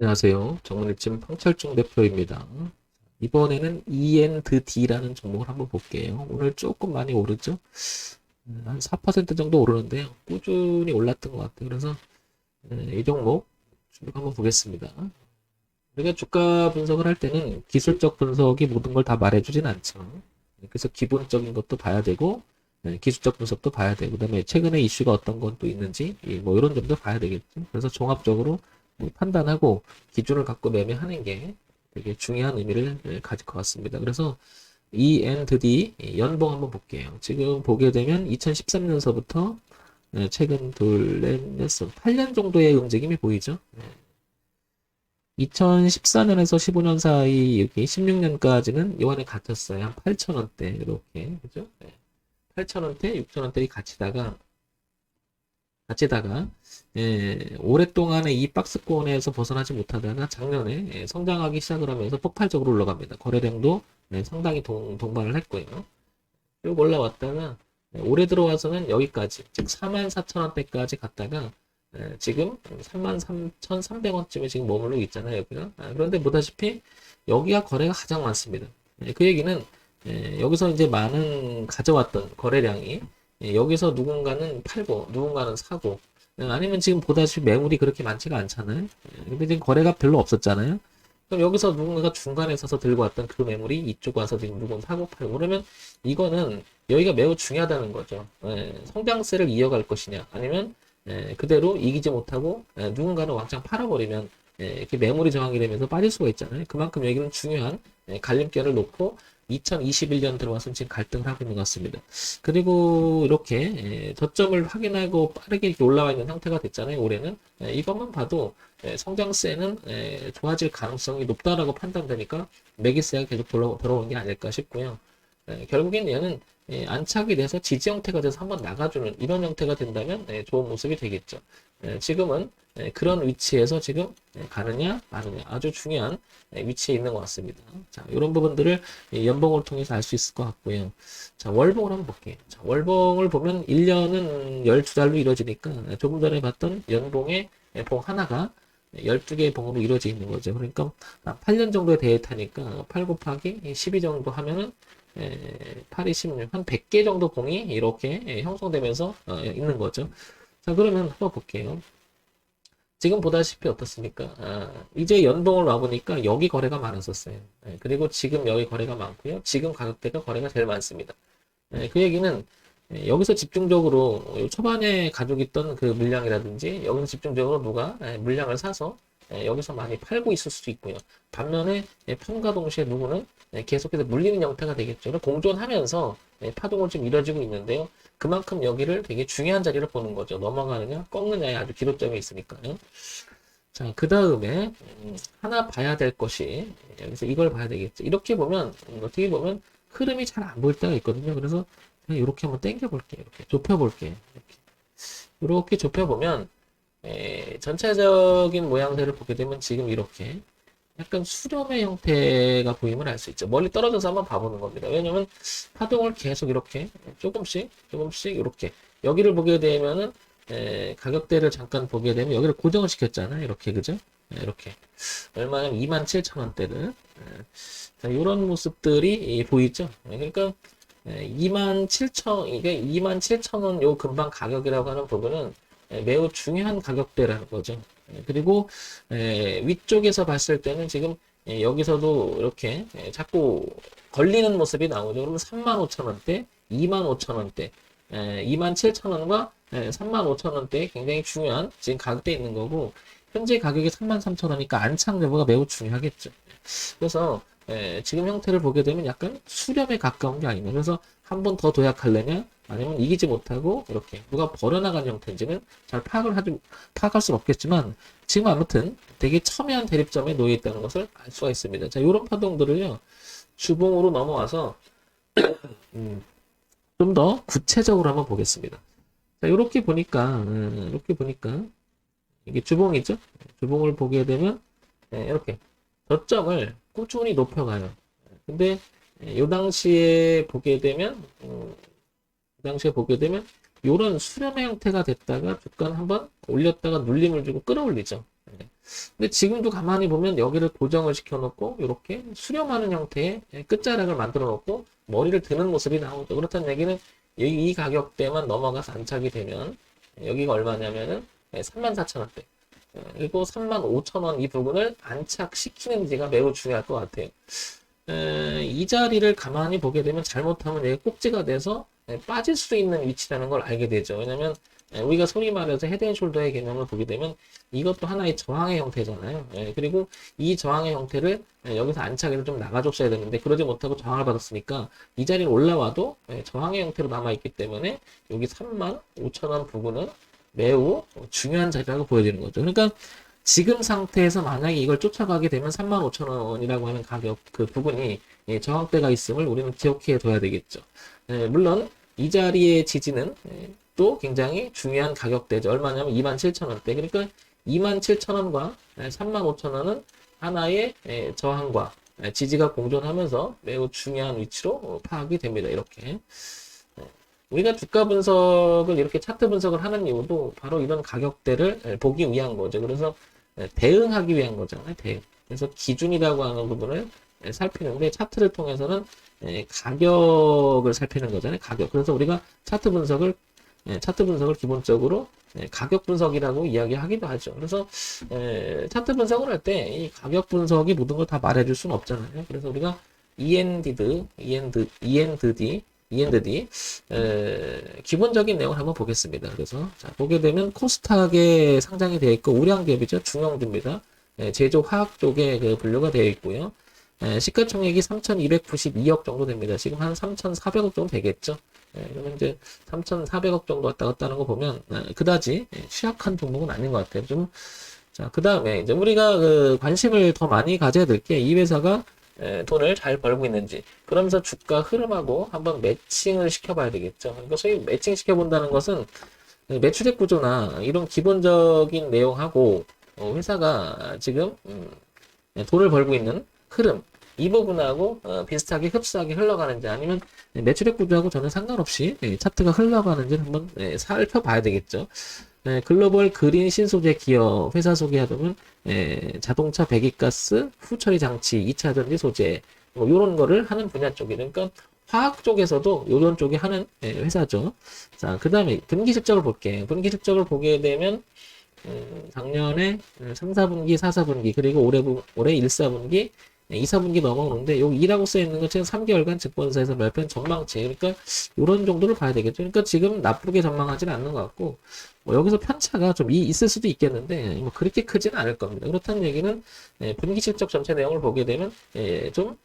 안녕하세요. 정문일진 황철중 대표입니다. 이번에는 E&D라는 종목을 한번 볼게요. 오늘 조금 많이 오르죠? 한 4% 정도 오르는데요. 꾸준히 올랐던 것 같아요. 그래서 이 종목 쭉 한번 보겠습니다. 우리가 주가 분석을 할 때는 기술적 분석이 모든 걸 다 말해주진 않죠. 그래서 기본적인 것도 봐야 되고, 기술적 분석도 봐야 되고, 그다음에 최근에 이슈가 어떤 건 또 있는지, 뭐 이런 점도 봐야 되겠죠. 그래서 종합적으로 판단하고 기준을 갖고 매매하는 게 되게 중요한 의미를 가질 것 같습니다. 그래서 E&D 연봉 한번 볼게요. 지금 보게 되면 2013년서부터 최근 둘, 넷, 넷, 8년 정도의 움직임이 보이죠. 2014년에서 15년 사이 여기 16년까지는 요한에 갇혔어요. 한 8,000원대 이렇게 그죠? 8,000원대, 6,000원대에 갇히다가 오랫동안의 이 박스권에서 벗어나지 못하다가 작년에 성장하기 시작을 하면서 폭발적으로 올라갑니다. 거래량도 상당히 동반을 했고요. 쭉 올라왔다가 올해 들어와서는 여기까지 즉 44,000원대까지 갔다가 지금 33,300원쯤에 지금 머물러 있잖아요. 여기가. 그런데 보다시피 여기가 거래가 가장 많습니다. 그 얘기는 여기서 이제 많은 가져왔던 거래량이 여기서 누군가는 팔고 누군가는 사고 아니면 지금 보다시피 매물이 그렇게 많지가 않잖아요. 근데 지금 거래가 별로 없었잖아요. 그럼 여기서 누군가가 중간에 서서 들고 왔던 그 매물이 이쪽 와서 지금 누군 사고 팔고 그러면 이거는 여기가 매우 중요하다는 거죠. 성장세를 이어갈 것이냐 아니면 그대로 이기지 못하고 누군가는 왕창 팔아버리면 이렇게 매물이 저항이 되면서 빠질 수가 있잖아요. 그만큼 여기는 중요한 갈림길을 놓고 2021년 들어와서 지금 갈등을 하고 있는 것 같습니다. 그리고 이렇게 저점을 확인하고 빠르게 이렇게 올라와 있는 상태가 됐잖아요. 올해는 이것만 봐도 성장세는 좋아질 가능성이 높다라고 판단되니까 매기세가 계속 돌아오는 게 아닐까 싶고요. 결국엔 얘는 안착이 돼서 지지 형태가 돼서 한번 나가주는 이런 형태가 된다면 좋은 모습이 되겠죠. 지금은 그런 위치에서 지금 가느냐 마느냐 아주 중요한 위치에 있는 것 같습니다. 자, 이런 부분들을 연봉을 통해서 알 수 있을 것 같고요. 자, 월봉을 한번 볼게요. 자, 월봉을 보면 1년은 12달로 이루어지니까 조금 전에 봤던 연봉의 봉 하나가 12개의 봉으로 이루어져 있는 거죠. 그러니까 8년 정도의 데이터니까 8 곱하기 12 정도 하면은 8이 16, 한 100개 정도 봉이 이렇게 형성되면서 있는 거죠. 자, 그러면 한번 볼게요. 지금 보다시피 어떻습니까? 이제 연봉을 와보니까 여기 거래가 많았었어요. 그리고 지금 여기 거래가 많고요. 지금 가격대가 거래가 제일 많습니다. 그 얘기는 여기서 집중적으로 초반에 가지고 있던 그 물량이라든지 여기서 집중적으로 누가 물량을 사서 여기서 많이 팔고 있을 수도 있고요. 반면에 판과 동시에 누구는 계속해서 물리는 형태가 되겠죠. 공존하면서 파동을 좀 이뤄지고 있는데요. 그만큼 여기를 되게 중요한 자리를 보는 거죠. 넘어가느냐, 꺾느냐에 아주 기로점이 있으니까요. 자, 그 다음에 하나 봐야 될 것이 여기서 이걸 봐야 되겠죠. 이렇게 보면 어떻게 보면 흐름이 잘 안 보일 때가 있거든요. 그래서 그냥 이렇게 한번 당겨 볼게요. 이렇게 좁혀 볼게요. 이렇게 좁혀 보면 전체적인 모양새를 보게 되면 지금 이렇게 약간 수렴의 형태가 보임을 알 수 있죠. 멀리 떨어져서 한번 봐보는 겁니다. 왜냐면 파동을 계속 이렇게 조금씩 이렇게 여기를 보게 되면은 가격대를 잠깐 보게 되면 여기를 고정을 시켰잖아요. 이렇게 그죠? 이렇게 얼마냐면 27,000원대를 자, 이런 모습들이 보이죠? 그러니까 27,000 이게 27,000원 요 근방 가격이라고 하는 부분은 매우 중요한 가격대라는 거죠. 그리고 위쪽에서 봤을 때는 지금 여기서도 이렇게 자꾸 걸리는 모습이 나오죠. 그러면 35,000원대, 25,000원대, 27,000원과 35,000원대 굉장히 중요한 지금 가격대에 있는 거고 현재 가격이 33,000원이니까 안착 여부가 매우 중요하겠죠. 그래서 지금 형태를 보게 되면 약간 수렴에 가까운 게 아닌가. 그래서 한 번 더 도약하려냐 아니면 이기지 못하고 이렇게 누가 버려나간 형태인지는 잘 파악할 수는 없겠지만 지금 아무튼 되게 첨예한 대립점에 놓여 있다는 것을 알 수가 있습니다. 자, 이런 파동들을요 주봉으로 넘어와서 좀 더 구체적으로 한번 보겠습니다. 자, 이렇게 보니까 이게 주봉이죠. 주봉을 보게 되면 이렇게 저점을 꾸준히 높여가요. 근데 이 당시에 보게 되면 이런 수렴의 형태가 됐다가 주가는 한번 올렸다가 눌림을 주고 끌어올리죠. 근데 지금도 가만히 보면 여기를 고정을 시켜놓고 이렇게 수렴하는 형태의 끝자락을 만들어 놓고 머리를 드는 모습이 나오죠. 그렇다는 얘기는 이 가격대만 넘어가서 안착이 되면 여기가 얼마냐면은 34,000원대. 그리고 35,000원 이 부분을 안착시키는지가 매우 중요할 것 같아요. 이 자리를 가만히 보게 되면 잘못하면 얘가 꼭지가 돼서 빠질 수 있는 위치라는 걸 알게 되죠. 왜냐면 우리가 소위 말해서 헤드앤숄더의 개념을 보게 되면 이것도 하나의 저항의 형태잖아요. 그리고 이 저항의 형태를 여기서 안착해서 좀 나가줬어야 되는데 그러지 못하고 저항을 받았으니까 이 자리를 올라와도 저항의 형태로 남아있기 때문에 여기 35,000원 부분은 매우 중요한 자리라고 보여지는 거죠. 그러니까 지금 상태에서 만약에 이걸 쫓아가게 되면 35,000원이라고 하는 가격 그 부분이 저항대가 있음을 우리는 기억해 둬야 되겠죠. 물론 이 자리의 지지는 또 굉장히 중요한 가격대죠. 얼마냐면 27,000원대. 그러니까 27,000원과 35,000원은 하나의 저항과 지지가 공존하면서 매우 중요한 위치로 파악이 됩니다. 이렇게. 우리가 주가 분석을 이렇게 차트 분석을 하는 이유도 바로 이런 가격대를 보기 위한 거죠. 그래서 대응하기 위한 거잖아요. 대응. 그래서 기준이라고 하는 부분을 살피는데 차트를 통해서는 가격을 살피는 거잖아요. 가격. 그래서 우리가 차트 분석을 기본적으로 가격 분석이라고 이야기하기도 하죠. 그래서 차트 분석을 할 때 이 가격 분석이 모든 걸 다 말해줄 수는 없잖아요. 그래서 우리가 END, 기본적인 내용을 한번 보겠습니다. 그래서 자, 보게 되면 코스닥에 상장이 되어 있고 우량기업이죠. 중형주입니다. 제조 화학 쪽에 그 분류가 되어 있고요. 시가총액이 3,292억 정도 됩니다. 지금 한 3,400억 정도 되겠죠. 그러면 이제 3,400억 정도 왔다 갔다 하는 거 보면 그다지 취약한 종목은 아닌 것 같아요. 좀 자, 그 다음에 이제 우리가 그 관심을 더 많이 가져야 될 게 이 회사가 돈을 잘 벌고 있는지 그러면서 주가 흐름하고 한번 매칭을 시켜봐야 되겠죠. 그러니까 소위 매칭 시켜본다는 것은 매출액 구조나 이런 기본적인 내용하고 회사가 지금 돈을 벌고 있는 흐름 이 부분하고 비슷하게 흡사하게 흘러가는지 아니면 매출액 구조하고 전혀 상관없이 차트가 흘러가는지 한번 살펴봐야 되겠죠. 글로벌 그린 신소재 기업 회사 소개하자면 자동차 배기가스 후처리 장치 2차 전지 소재 뭐 이런 거를 하는 분야 쪽이 그러니까 화학 쪽에서도 이런 쪽이 하는 회사죠. 자, 그 다음에 분기 실적을 볼게요. 분기 실적을 보게 되면 작년에 3, 4분기, 4, 4분기 그리고 올해 1, 4분기 2, 4분기 넘어오는데 여기 2라고 써있는 건 지금 3개월간 증권사에서 발표한 전망치 그러니까 이런 정도를 봐야 되겠죠. 그러니까 지금 나쁘게 전망하지는 않는 것 같고 뭐 여기서 편차가 좀 있을 수도 있겠는데 뭐 그렇게 크지는 않을 겁니다. 그렇다는 얘기는 분기 실적 전체 내용을 보게 되면 좀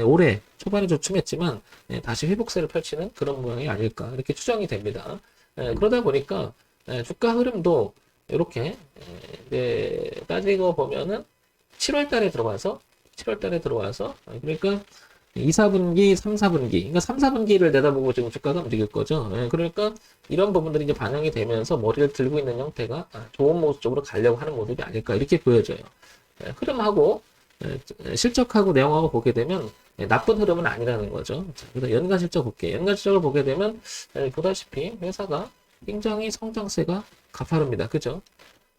올해 초반에 주춤했지만 다시 회복세를 펼치는 그런 모양이 아닐까 이렇게 추정이 됩니다. 그러다 보니까 주가 흐름도 이렇게 따지고 보면은 7월 달에 들어와서 그러니까 2, 4분기, 3, 4분기 그러니까 3, 4분기를 내다보고 지금 주가가 움직일 거죠. 그러니까 이런 부분들이 이제 반영이 되면서 머리를 들고 있는 형태가 좋은 모습 쪽으로 가려고 하는 모습이 아닐까 이렇게 보여져요. 흐름하고 실적하고 내용하고 보게 되면 나쁜 흐름은 아니라는 거죠. 자, 그래서 연간 실적 볼게요. 연간 실적을 보게 되면 보다시피 회사가 굉장히 성장세가 가파릅니다. 그죠?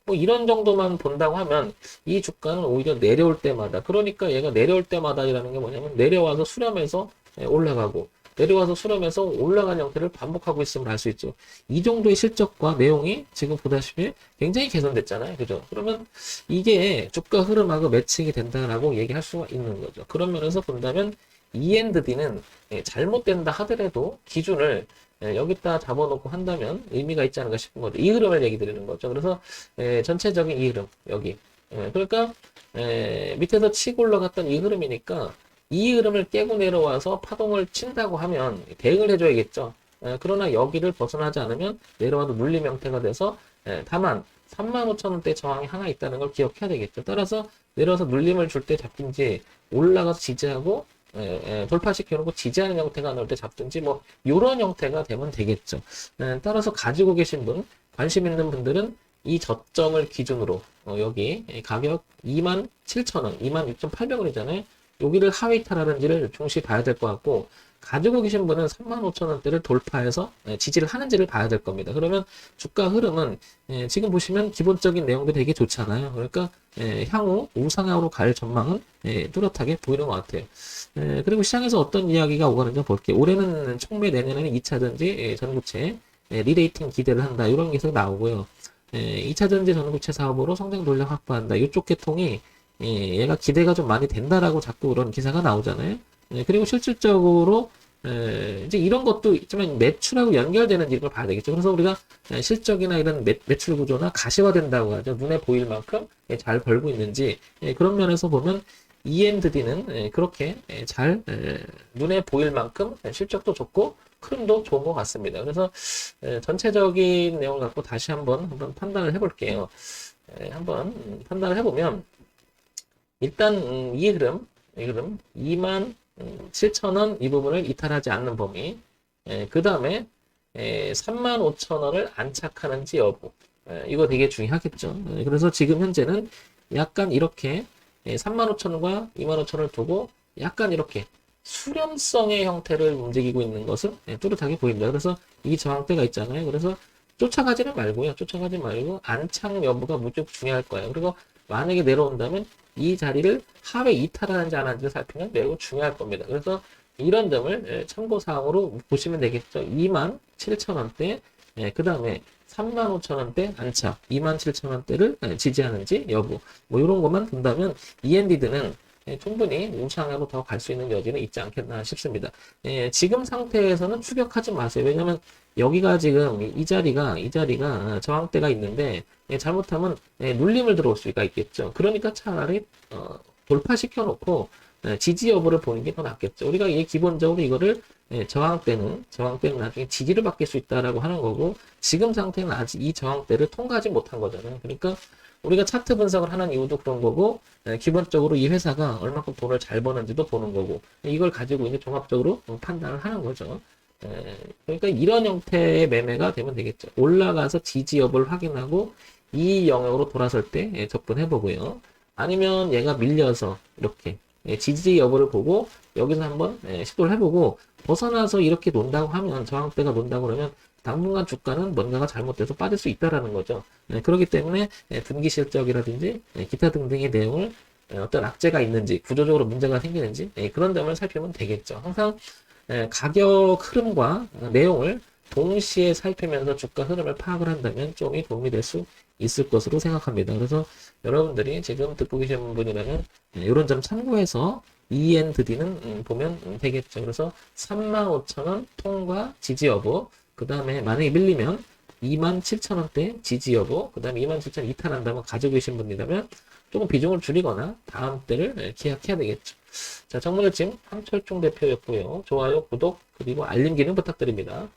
뭐 이런 정도만 본다고 하면 이 주가는 오히려 내려올 때마다 그러니까 얘가 내려올 때마다라는 게 뭐냐면 내려와서 수렴해서 올라가고 내려와서 수렴해서 올라가는 형태를 반복하고 있음을 알 수 있죠. 이 정도의 실적과 내용이 지금 보다시피 굉장히 개선됐잖아요. 그죠? 그러면 이게 주가 흐름하고 매칭이 된다라고 얘기할 수가 있는 거죠. 그런 면에서 본다면 E&D는 잘못된다 하더라도 기준을 여기다 잡아놓고 한다면 의미가 있지 않을까 싶은 거죠. 이 흐름을 얘기 드리는 거죠. 그래서 전체적인 이 흐름 여기 그러니까 밑에서 치고 올라갔던 이 흐름이니까 이 흐름을 깨고 내려와서 파동을 친다고 하면 대응을 해줘야겠죠. 그러나 여기를 벗어나지 않으면 내려와도 눌림 형태가 돼서 다만 35,000원대 저항이 하나 있다는 걸 기억해야 되겠죠. 따라서 내려와서 눌림을 줄 때 잡든지 올라가서 지지하고 돌파시켜놓고 지지하는 형태가 나올 때 잡든지 뭐 이런 형태가 되면 되겠죠. 따라서 가지고 계신 분 관심 있는 분들은 이 저점을 기준으로 여기 가격 27,000원 26,800원이잖아요. 여기를 하위 탈하는지를 중시 봐야 될 것 같고 가지고 계신 분은 35,000원대를 돌파해서 지지를 하는지를 봐야 될 겁니다. 그러면 주가 흐름은 지금 보시면 기본적인 내용들이 되게 좋잖아요. 그러니까 향후 우상향으로 갈 전망은 뚜렷하게 보이는 것 같아요. 그리고 시장에서 어떤 이야기가 오가는지 볼게요. 올해는 촉매, 내년에는 2차전지 전구체 리레이팅 기대를 한다. 이런 게 계속 나오고요. 2차전지 전구체 사업으로 성장 전략 확보한다. 이쪽 계통이 얘가 기대가 좀 많이 된다라고 자꾸 그런 기사가 나오잖아요. 그리고 실질적으로 이제 이런 것도 있지만 매출하고 연결되는 이걸 봐야 되겠죠. 그래서 우리가 실적이나 이런 매출 구조나 가시화된다고 하죠. 눈에 보일 만큼 잘 벌고 있는지 그런 면에서 보면 ENDD는 그렇게 잘 눈에 보일 만큼 실적도 좋고 흐름도 좋은 것 같습니다. 그래서 전체적인 내용을 갖고 다시 한번 판단을 해볼게요. 한번 판단을 해보면 일단 이 흐름 27,000원 이 부분을 이탈하지 않는 범위, 그 다음에 35,000원을 안착하는지 여부, 이거 되게 중요하겠죠. 그래서 지금 현재는 약간 이렇게 35,000원과 25,000원을 두고 약간 이렇게 수렴성의 형태를 움직이고 있는 것은 뚜렷하게 보입니다. 그래서 이 저항대가 있잖아요. 그래서 쫓아가지는 말고요. 쫓아가지 말고 안착 여부가 무척 중요할 거예요. 그리고 만약에 내려온다면 이 자리를 하회 이탈하는지 안 하는지 살피면 매우 중요할 겁니다. 그래서 이런 점을 참고사항으로 보시면 되겠죠. 27,000원대, 그 다음에 35,000원대 안착, 27,000원대를 지지하는지 여부, 뭐 이런 것만 본다면 ENDD는 충분히 우상향으로 더 갈 수 있는 여지는 있지 않겠나 싶습니다. 지금 상태에서는 추격하지 마세요. 왜냐면 여기가 지금 이 자리가 저항대가 있는데 잘못하면 눌림을 들어올 수가 있겠죠. 그러니까 차라리 돌파시켜 놓고 지지 여부를 보는 게 더 낫겠죠. 우리가 기본적으로 이거를 저항대는 나중에 지지를 받을 수 있다라고 하는 거고 지금 상태는 아직 이 저항대를 통과하지 못한 거잖아요. 그러니까 우리가 차트 분석을 하는 이유도 그런 거고 기본적으로 이 회사가 얼마큼 돈을 잘 버는지도 보는 거고 이걸 가지고 이제 종합적으로 판단을 하는 거죠. 그러니까 이런 형태의 매매가 되면 되겠죠. 올라가서 지지 여부를 확인하고 이 영역으로 돌아설 때 접근해 보고요. 아니면 얘가 밀려서 이렇게 지지 여부를 보고 여기서 한번 시도를 해보고 벗어나서 이렇게 논다고 하면 저항대가 논다고 그러면 당분간 주가는 뭔가가 잘못돼서 빠질 수 있다라는 거죠. 그렇기 때문에 분기 실적이라든지 기타 등등의 내용을 어떤 악재가 있는지 구조적으로 문제가 생기는지 그런 점을 살피면 되겠죠. 항상 가격 흐름과 내용을 동시에 살피면서 주가 흐름을 파악을 한다면 좀이 도움이 될 수 있을 것으로 생각합니다. 그래서 여러분들이 지금 듣고 계신 분이라면 이런 점 참고해서 ENDD는 보면 되겠죠. 그래서 35,000원 통과 지지 여부, 그 다음에 만약에 밀리면 27,000원대 지지 여부, 그 다음에 27,000원 이탈한다면 가지고 계신 분이라면 조금 비중을 줄이거나 다음 때를 기약해야 되겠죠. 자, 정문일침 황철중 대표였고요. 좋아요, 구독, 그리고 알림 기능 부탁드립니다.